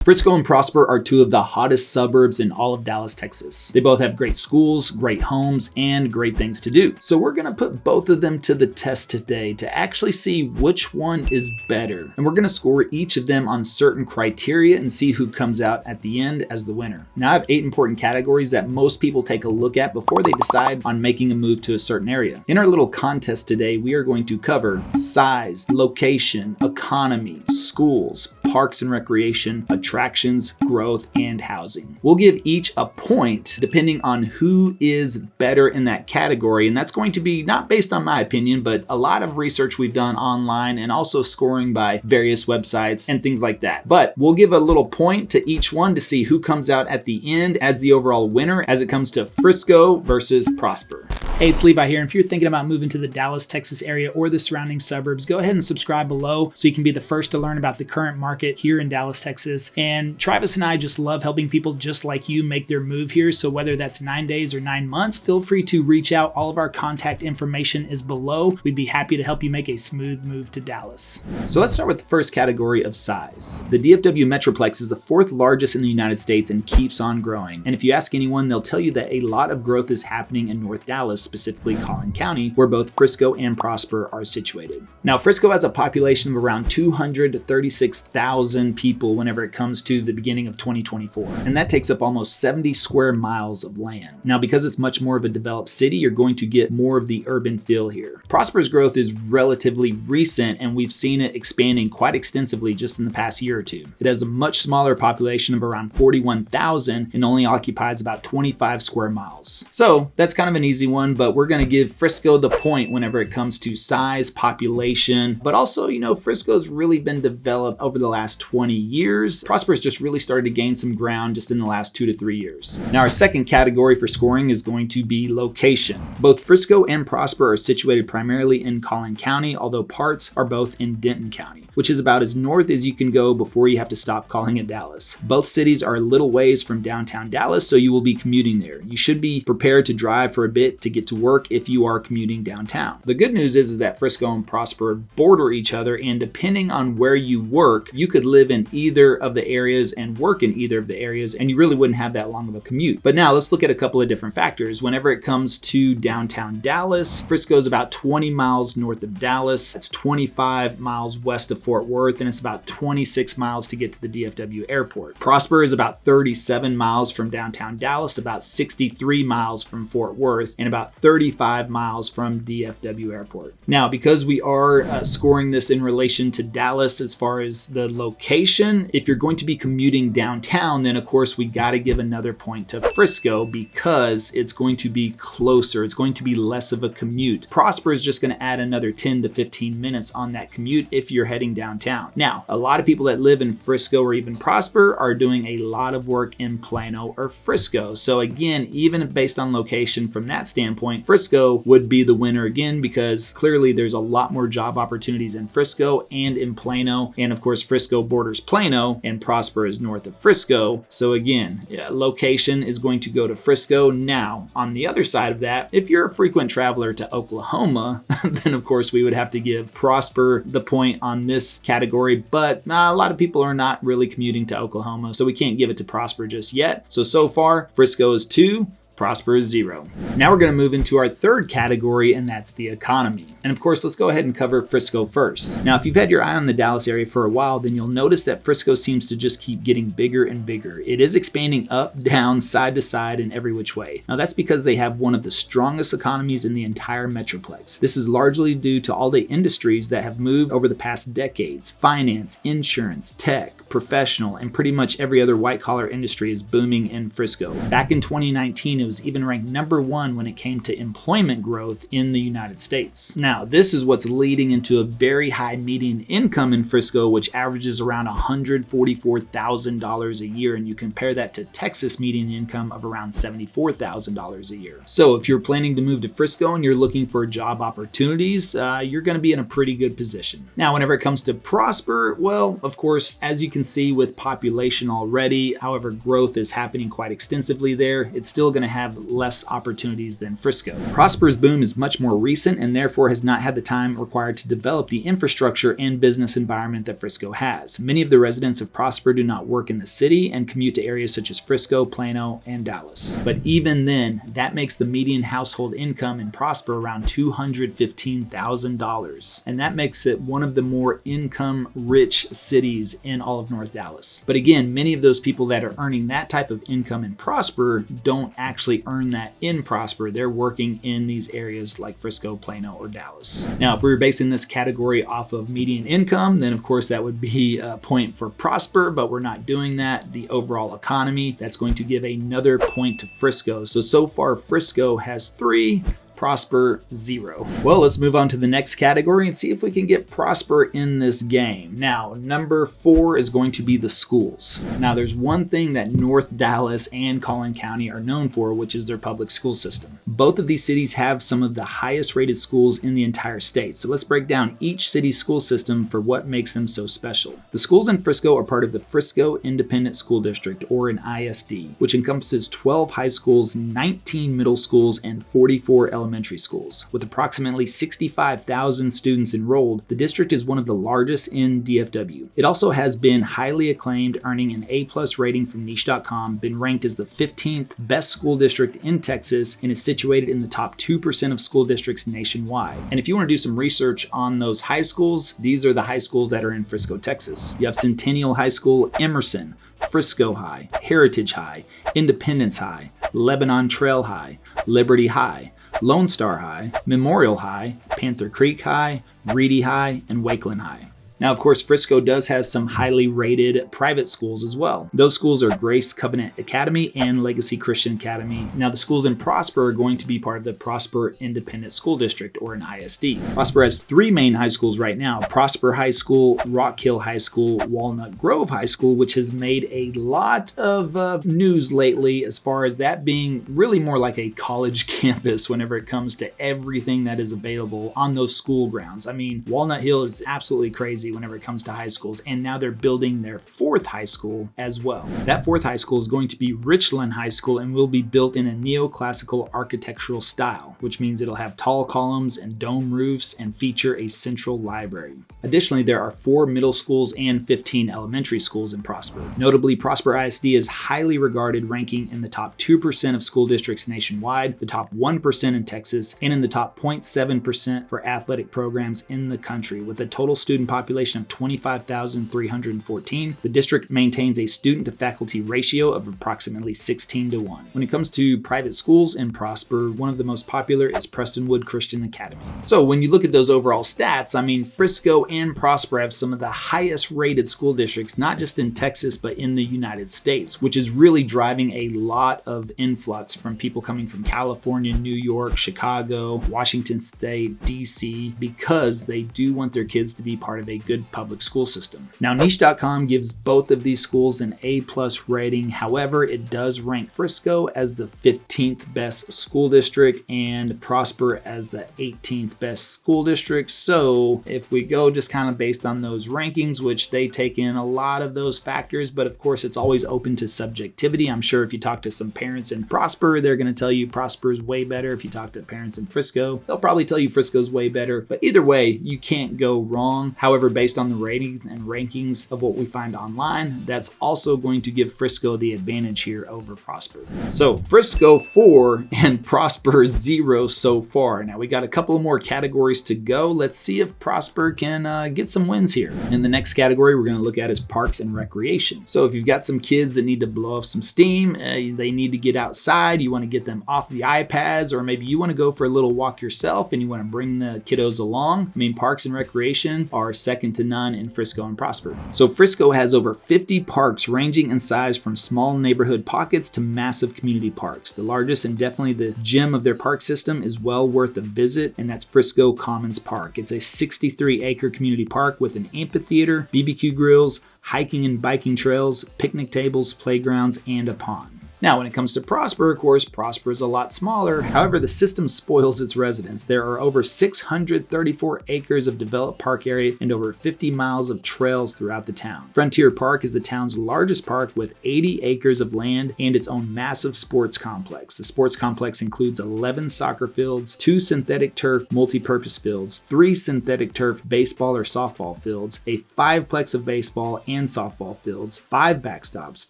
Frisco and Prosper are two of the hottest suburbs in all of Dallas, Texas. They both have great schools, great homes, and great things to do. So we're gonna put both of them to the test today to actually see which one is better. And we're gonna score each of them on certain criteria and see who comes out at the end as the winner. Now I have 8 important categories that most people take a look at before they decide on making a move to a certain area. In our little contest today, we are going to cover size, location, economy, schools, parks and recreation, attractions, growth, and housing. We'll give each a point depending on who is better in that category, and that's going to be not based on my opinion, but a lot of research we've done online and also scoring by various websites and things like that. But we'll give a little point to each one to see who comes out at the end as the overall winner as it comes to Frisco versus Prosper. Hey, it's Levi here. And if you're thinking about moving to the Dallas, Texas area or the surrounding suburbs, go ahead and subscribe below so you can be the first to learn about the current market here in Dallas, Texas. And Travis and I just love helping people just like you make their move here. So whether that's 9 days or 9 months, feel free to reach out. All of our contact information is below. We'd be happy to help you make a smooth move to Dallas. So let's start with the first category of size. The DFW Metroplex is the 4th largest in the United States and keeps on growing. And if you ask anyone, they'll tell you that a lot of growth is happening in North Dallas, specifically Collin County, where both Frisco and Prosper are situated. Now, Frisco has a population of around 236,000 people whenever it comes to the beginning of 2024, and that takes up almost 70 square miles of land. Now, because it's much more of a developed city, you're going to get more of the urban feel here. Prosper's growth is relatively recent, and we've seen it expanding quite extensively just in the past year or two. It has a much smaller population of around 41,000 and only occupies about 25 square miles. So that's kind of an easy one, but we're going to give Frisco the point whenever it comes to size, population, but also, Frisco's really been developed over the last 20 years. Prosper's just really started to gain some ground just in the last 2 to 3 years. Now, our second category for scoring is going to be location. Both Frisco and Prosper are situated primarily in Collin County, although parts are both in Denton County, which is about as north as you can go before you have to stop calling it Dallas. Both cities are a little ways from downtown Dallas, so you will be commuting there. You should be prepared to drive for a bit to get to work if you are commuting downtown. The good news is that Frisco and Prosper border each other, and depending on where you work, you could live in either of the areas and work in either of the areas, and you really wouldn't have that long of a commute. But now let's look at a couple of different factors. Whenever it comes to downtown Dallas, Frisco is about 20 miles north of Dallas. That's 25 miles west of Fort Worth, and it's about 26 miles to get to the DFW airport. Prosper is about 37 miles from downtown Dallas, about 63 miles from Fort Worth, and about 35 miles from DFW airport. Now, because we are scoring this in relation to Dallas as far as the location, if you're going to be commuting downtown, then of course we got to give another point to Frisco because it's going to be closer. It's going to be less of a commute. Prosper is just going to add another 10 to 15 minutes on that commute if you're heading downtown. Now, a lot of people that live in Frisco or even Prosper are doing a lot of work in Plano or Frisco. So again, even based on location from that standpoint, Frisco would be the winner again because clearly there's a lot more job opportunities in Frisco and in Plano. And of course, Frisco borders Plano and Prosper is north of Frisco. So again, location is going to go to Frisco. Now, on the other side of that, if you're a frequent traveler to Oklahoma, then of course we would have to give Prosper the point on this category. But a lot of people are not really commuting to Oklahoma, so we can't give it to Prosper just yet. So far, Frisco is 2. Prosper is 0. Now we're going to move into our third category, and that's the economy. And of course, let's go ahead and cover Frisco first. Now, if you've had your eye on the Dallas area for a while, then you'll notice that Frisco seems to just keep getting bigger and bigger. It is expanding up, down, side to side, in every which way. Now, that's because they have one of the strongest economies in the entire Metroplex. This is largely due to all the industries that have moved over the past decades. Finance, insurance, tech, professional, and pretty much every other white-collar industry is booming in Frisco. Back in 2019, it was even ranked number 1 when it came to employment growth in the United States. Now, this is what's leading into a very high median income in Frisco, which averages around $144,000 a year, and you compare that to Texas median income of around $74,000 a year. So if you're planning to move to Frisco and you're looking for job opportunities, you're going to be in a pretty good position. Now, whenever it comes to Prosper, well, of course, as you can see with population already, however, growth is happening quite extensively there. It's still going to have less opportunities than Frisco. Prosper's boom is much more recent and therefore has not had the time required to develop the infrastructure and business environment that Frisco has. Many of the residents of Prosper do not work in the city and commute to areas such as Frisco, Plano, and Dallas. But even then, that makes the median household income in Prosper around $215,000. And that makes it one of the more income-rich cities in all of North Dallas. But again, many of those people that are earning that type of income in Prosper don't actually earn that in Prosper. They're working in these areas like Frisco, Plano, or Dallas. Now, if we were basing this category off of median income, then of course that would be a point for Prosper, but we're not doing that. The overall economy, that's going to give another point to Frisco. So far, Frisco has 3, Prosper 0. Well, let's move on to the next category and see if we can get Prosper in this game. Now, number 4 is going to be the schools. Now, there's one thing that North Dallas and Collin County are known for, which is their public school system. Both of these cities have some of the highest rated schools in the entire state. So let's break down each city's school system for what makes them so special. The schools in Frisco are part of the Frisco Independent School District, or an ISD, which encompasses 12 high schools, 19 middle schools, and 44 elementary schools. With approximately 65,000 students enrolled, the district is one of the largest in DFW. It also has been highly acclaimed, earning an A+ rating from niche.com, been ranked as the 15th best school district in Texas, and is situated in the top 2% of school districts nationwide. And if you want to do some research on those high schools, these are the high schools that are in Frisco, Texas. You have Centennial High School, Emerson, Frisco High, Heritage High, Independence High, Lebanon Trail High, Liberty High, Lone Star High, Memorial High, Panther Creek High, Reedy High, and Wakeland High. Now, of course, Frisco does have some highly rated private schools as well. Those schools are Grace Covenant Academy and Legacy Christian Academy. Now, the schools in Prosper are going to be part of the Prosper Independent School District, or an ISD. Prosper has 3 main high schools right now: Prosper High School, Rock Hill High School, Walnut Grove High School, which has made a lot of news lately as far as that being really more like a college campus whenever it comes to everything that is available on those school grounds. I mean, Walnut Hill is absolutely crazy whenever it comes to high schools, and now they're building their 4th high school as well. That 4th high school is going to be Richland High School and will be built in a neoclassical architectural style, which means it'll have tall columns and dome roofs and feature a central library. Additionally, there are 4 middle schools and 15 elementary schools in Prosper. Notably, Prosper ISD is highly regarded, ranking in the top 2% of school districts nationwide, the top 1% in Texas, and in the top 0.7% for athletic programs in the country. With a total student population of 25,314, the district maintains a student to faculty ratio of approximately 16:1. When it comes to private schools in Prosper, one of the most popular is Prestonwood Christian Academy. So when you look at those overall stats, I mean, Frisco and Prosper have some of the highest rated school districts, not just in Texas, but in the United States, which is really driving a lot of influx from people coming from California, New York, Chicago, Washington State, DC, because they do want their kids to be part of a good public school system. Now, niche.com gives both of these schools an A+ rating. However, it does rank Frisco as the 15th best school district and Prosper as the 18th best school district. So if we go just kind of based on those rankings, which they take in a lot of those factors, but of course it's always open to subjectivity. I'm sure if you talk to some parents in Prosper, they're going to tell you Prosper is way better. If you talk to parents in Frisco, they'll probably tell you Frisco's way better. But either way, you can't go wrong. However, based on the ratings and rankings of what we find online, that's also going to give Frisco the advantage here over Prosper. So Frisco 4 and Prosper 0 so far. Now we got a couple more categories to go. Let's see if Prosper can get some wins here. In the next category we're going to look at is parks and recreation. So if you've got some kids that need to blow off some steam, they need to get outside, you want to get them off the iPads, or maybe you want to go for a little walk yourself and you want to bring the kiddos along. I mean, parks and recreation are second to none in Frisco and Prosper. So Frisco has over 50 parks ranging in size from small neighborhood pockets to massive community parks. The largest and definitely the gem of their park system is well worth a visit, and that's Frisco Commons Park. It's a 63-acre community park with an amphitheater, BBQ grills, hiking and biking trails, picnic tables, playgrounds, and a pond. Now, when it comes to Prosper, of course, Prosper is a lot smaller. However, the system spoils its residents. There are over 634 acres of developed park area and over 50 miles of trails throughout the town. Frontier Park is the town's largest park with 80 acres of land and its own massive sports complex. The sports complex includes 11 soccer fields, 2 synthetic turf multi-purpose fields, 3 synthetic turf baseball or softball fields, a 5-plex of baseball and softball fields, 5 backstops,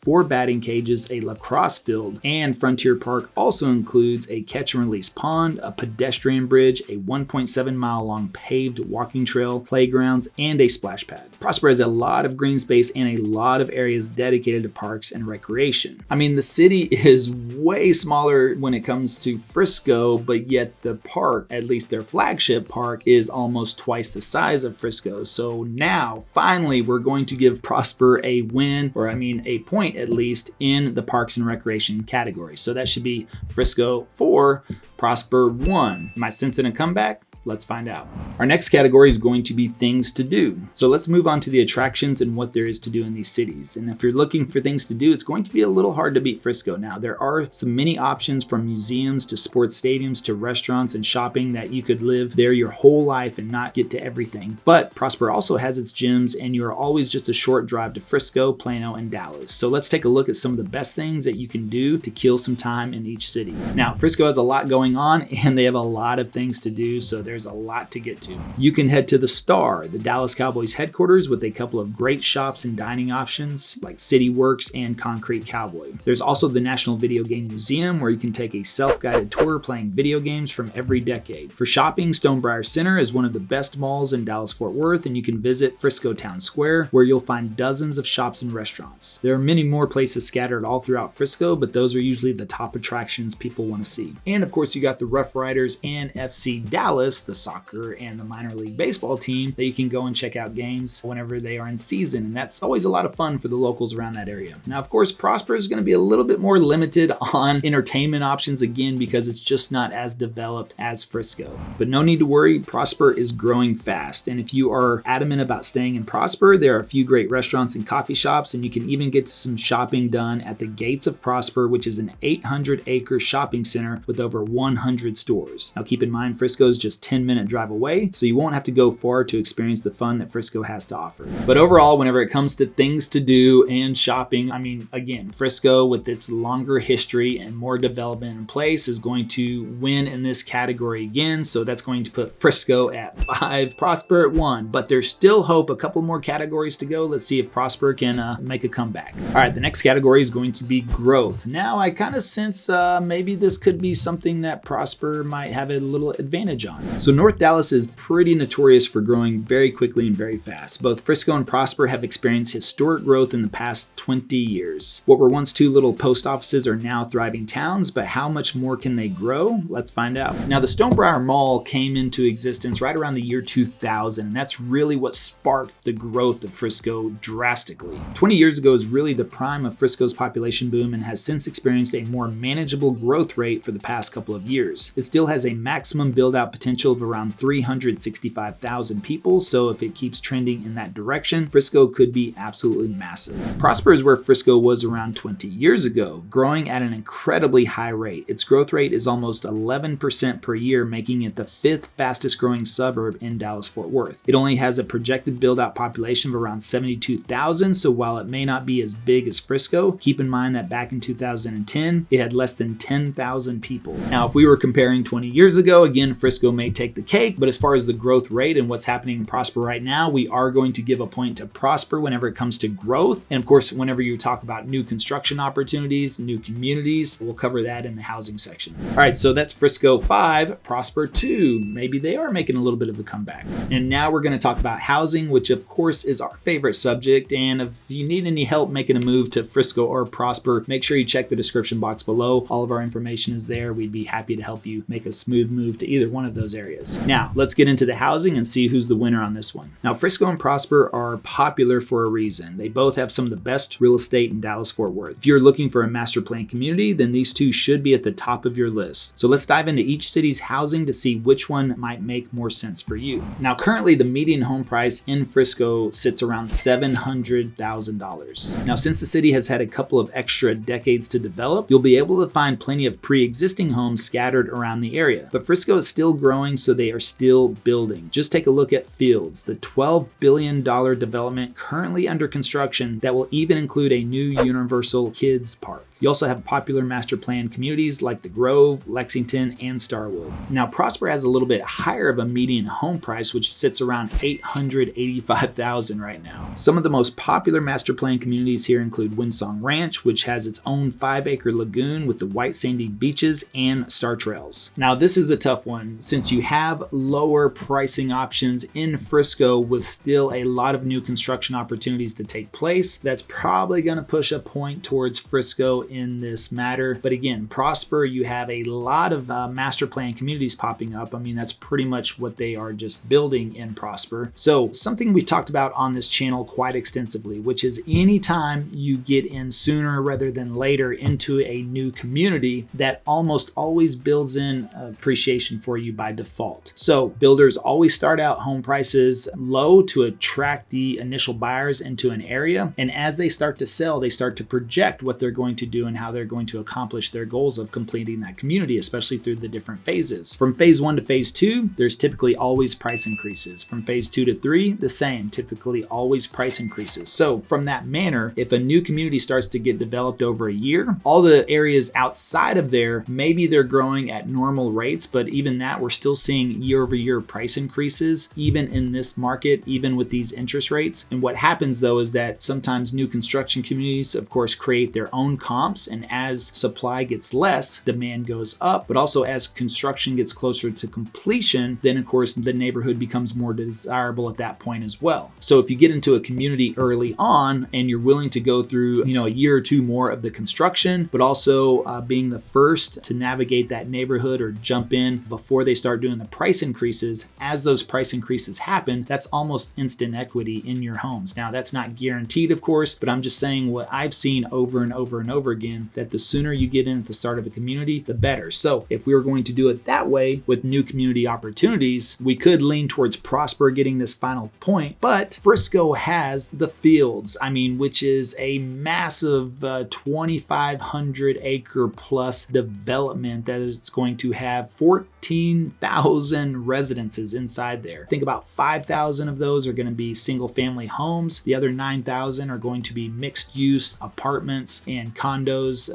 4 batting cages, a lacrosse field, and Frontier Park also includes a catch and release pond, a pedestrian bridge, a 1.7 mile long paved walking trail, playgrounds, and a splash pad. Prosper has a lot of green space and a lot of areas dedicated to parks and recreation. I mean, the city is way smaller when it comes to Frisco, but yet the park, at least their flagship park, is almost twice the size of Frisco. So now, finally, we're going to give Prosper a win, or a point at least, in the parks and recreation category. So that should be Frisco 4, Prosper 1. Am I sensing a comeback? Let's find out. Our next category is going to be things to do. So let's move on to the attractions and what there is to do in these cities. And if you're looking for things to do, it's going to be a little hard to beat Frisco. Now, there are some many options from museums to sports stadiums to restaurants and shopping that you could live there your whole life and not get to everything. But Prosper also has its gyms, and you're always just a short drive to Frisco, Plano, and Dallas. So let's take a look at some of the best things that you can do to kill some time in each city. Now, Frisco has a lot going on and they have a lot of things to do, so there's a lot to get to. You can head to the Star, the Dallas Cowboys headquarters, with a couple of great shops and dining options like City Works and Concrete Cowboy. There's also the National Video Game Museum, where you can take a self-guided tour playing video games from every decade. For shopping, Stonebriar Center is one of the best malls in Dallas-Fort Worth, and you can visit Frisco Town Square, where you'll find dozens of shops and restaurants. There are many more places scattered all throughout Frisco, but those are usually the top attractions people want to see. And of course, you got the Rough Riders and FC Dallas, the soccer and the minor league baseball team, that you can go and check out games whenever they are in season, and that's always a lot of fun for the locals around that area. Now, of course, Prosper is going to be a little bit more limited on entertainment options again because it's just not as developed as Frisco. But no need to worry, Prosper is growing fast, and if you are adamant about staying in Prosper, there are a few great restaurants and coffee shops, and you can even get some shopping done at the Gates of Prosper, which is an 800-acre shopping center with over 100 stores. Now, keep in mind, Frisco is just 10-minute drive away, so you won't have to go far to experience the fun that Frisco has to offer. But overall, whenever it comes to things to do and shopping, again, Frisco, with its longer history and more development in place, is going to win in this category again. So that's going to put Frisco at 5, Prosper at 1. But there's still hope. A couple more categories to go. Let's see if Prosper can make a comeback. All right, the next category is going to be growth. Now, I kind of sense maybe this could be something that Prosper might have a little advantage on. So North Dallas is pretty notorious for growing very quickly and very fast. Both Frisco and Prosper have experienced historic growth in the past 20 years. What were once 2 little post offices are now thriving towns, but how much more can they grow? Let's find out. Now, the Stonebriar Mall came into existence right around the year 2000, and that's really what sparked the growth of Frisco drastically. 20 years ago is really the prime of Frisco's population boom and has since experienced a more manageable growth rate for the past couple of years. It still has a maximum build-out potential of around 365,000 people, so if it keeps trending in that direction, Frisco could be absolutely massive. Prosper is where Frisco was around 20 years ago, growing at an incredibly high rate. Its growth rate is almost 11% per year, making it the 5th fastest growing suburb in Dallas-Fort Worth. It only has a projected build-out population of around 72,000, so while it may not be as big as Frisco, keep in mind that back in 2010, it had less than 10,000 people. Now, if we were comparing 20 years ago, again, Frisco may take the cake, but as far as the growth rate and what's happening in Prosper right now, we are going to give a point to Prosper whenever it comes to growth. And of course, whenever you talk about new construction opportunities, new communities, we'll cover that in the housing section. All right, so that's Frisco 5, Prosper 2. Maybe they are making a little bit of a comeback. And now we're going to talk about housing, which of course is our favorite subject. And if you need any help making a move to Frisco or Prosper, make sure you check the description box below. All of our information is there. We'd be happy to help you make a smooth move to either one of those areas. areas. Now, let's get into the housing and see who's the winner on this one. Now, Frisco and Prosper are popular for a reason. They both have some of the best real estate in Dallas-Fort Worth. If you're looking for a master plan community, then these two should be at the top of your list. So let's dive into each city's housing to see which one might make more sense for you. Now, currently the median home price in Frisco sits around $700,000. Now, since the city has had a couple of extra decades to develop, you'll be able to find plenty of pre-existing homes scattered around the area. But Frisco is still growing, so they are still building. Just take a look at Fields, the $12 billion development currently under construction that will even include a new Universal Kids Park. You also have popular master plan communities like the Grove, Lexington, and Starwood. Now, Prosper has a little bit higher of a median home price, which sits around $885,000 right now. Some of the most popular master plan communities here include Windsong Ranch, which has its own 5-acre lagoon with the white sandy beaches and star trails. Now, this is a tough one since you have lower pricing options in Frisco with still a lot of new construction opportunities to take place. That's probably going to push a point towards Frisco in this matter. But again, Prosper, you have a lot of master plan communities popping up. I mean, that's pretty much what they are just building in Prosper. So something we've talked about on this channel quite extensively, which is anytime you get in sooner rather than later into a new community, that almost always builds in appreciation for you by default. So builders always start out home prices low to attract the initial buyers into an area. And as they start to sell, they start to project what they're going to do and how they're going to accomplish their goals of completing that community, especially through the different phases. From phase 1 to phase 2, there's typically always price increases. From phase 2 to 3, the same, typically always price increases. So from that manner, if a new community starts to get developed over a year, all the areas outside of there, maybe they're growing at normal rates, but even that, we're still seeing year-over-year price increases, even in this market, even with these interest rates. And what happens though is that sometimes new construction communities, of course, create their own comps, and as supply gets less, demand goes up. But also as construction gets closer to completion, then of course the neighborhood becomes more desirable at that point as well. So if you get into a community early on and you're willing to go through, a year or two more of the construction, but also being the first to navigate that neighborhood or jump in before they start doing the price increases, as those price increases happen, that's almost instant equity in your homes. Now, that's not guaranteed, of course, but I'm just saying what I've seen over and over and over again, that the sooner you get in at the start of a community, the better. So if we were going to do it that way with new community opportunities, we could lean towards Prosper getting this final point, but Frisco has the Fields, which is a massive 2,500 acre plus development that is going to have 14,000 residences inside there. Think about 5,000 of those are going to be single family homes. The other 9,000 are going to be mixed use apartments and condos,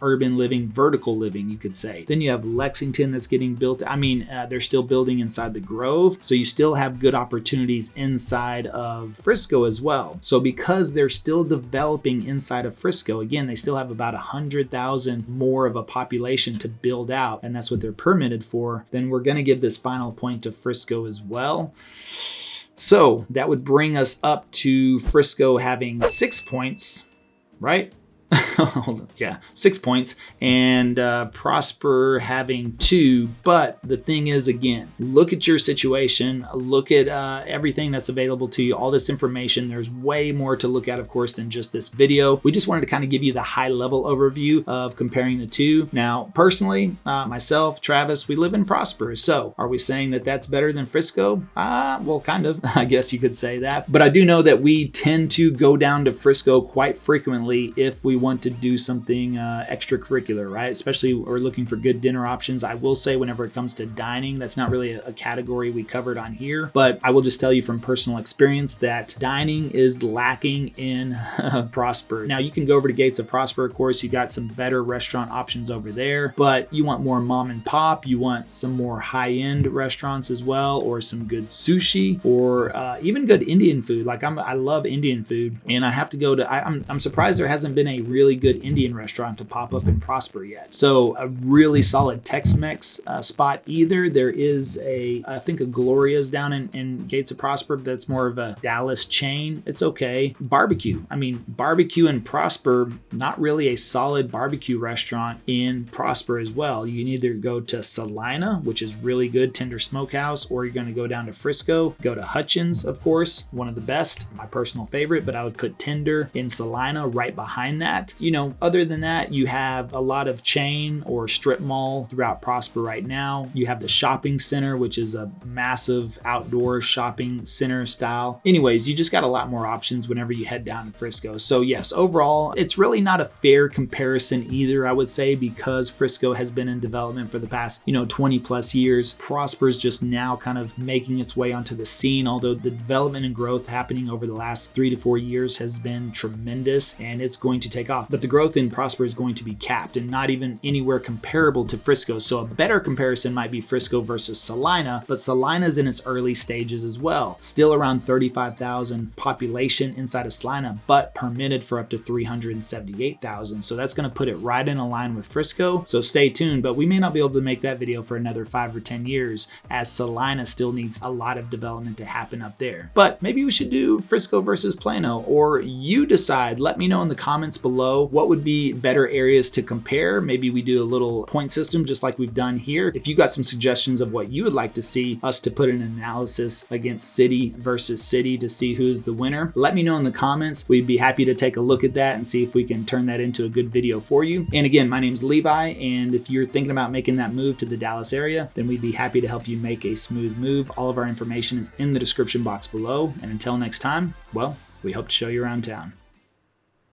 urban living, vertical living, you could say. Then you have Lexington that's getting built. They're still building inside the Grove. So you still have good opportunities inside of Frisco as well. So because they're still developing inside of Frisco, again, they still have about 100,000 more of a population to build out, and that's what they're permitted for. Then we're going to give this final point to Frisco as well. So that would bring us up to Frisco having 6 points, right? Hold on. Yeah, 6 points, and Prosper having 2. But the thing is, again, look at your situation, look at everything that's available to you, all this information. There's way more to look at, of course, than just this video. We just wanted to kind of give you the high level overview of comparing the two. Now, personally, myself, Travis, we live in Prosper. So are we saying that that's better than Frisco? Well, kind of, I guess you could say that. But I do know that we tend to go down to Frisco quite frequently if we want to do something extracurricular, right? Especially we're looking for good dinner options. I will say whenever it comes to dining, that's not really a category we covered on here, but I will just tell you from personal experience that dining is lacking in Prosper. Now you can go over to Gates of Prosper, of course, you got some better restaurant options over there, but you want more mom and pop, you want some more high-end restaurants as well, or some good sushi, or even good Indian food. Like I love Indian food, and I have to go to, I'm surprised there hasn't been a really really good Indian restaurant to pop up in Prosper yet. So a really solid Tex-Mex spot either. There is I think a Gloria's down in Gates of Prosper, but that's more of a Dallas chain. It's okay. Barbecue. I mean, barbecue in Prosper, not really a solid barbecue restaurant in Prosper as well. You can either go to Salina, which is really good, Tender Smokehouse, or you're going to go down to Frisco, go to Hutchins, of course, one of the best, my personal favorite, but I would put Tender in Salina right behind that. You know, other than that, you have a lot of chain or strip mall throughout Prosper right now. You have the shopping center, which is a massive outdoor shopping center style. Anyways, you just got a lot more options whenever you head down to Frisco. So yes, overall, it's really not a fair comparison either, I would say, because Frisco has been in development for the past, 20 plus years. Prosper's just now kind of making its way onto the scene, although the development and growth happening over the last 3 to 4 years has been tremendous, and it's going to take off. But the growth in Prosper is going to be capped and not even anywhere comparable to Frisco. So a better comparison might be Frisco versus Salina, but Salina's in its early stages as well. Still around 35,000 population inside of Salina, but permitted for up to 378,000. So that's going to put it right in a line with Frisco. So stay tuned, but we may not be able to make that video for another 5 or 10 years, as Salina still needs a lot of development to happen up there. But maybe we should do Frisco versus Plano, or you decide. Let me know in the comments below what would be better areas to compare. Maybe we do a little point system just like we've done here. If you got some suggestions of what you would like to see us to put an analysis against city versus city to see who's the winner, let me know in the comments. We'd be happy to take a look at that and see if we can turn that into a good video for you. And again, my name's Levi, and if you're thinking about making that move to the Dallas area, then we'd be happy to help you make a smooth move. All of our information is in the description box below. And until next time, well, we hope to show you around town.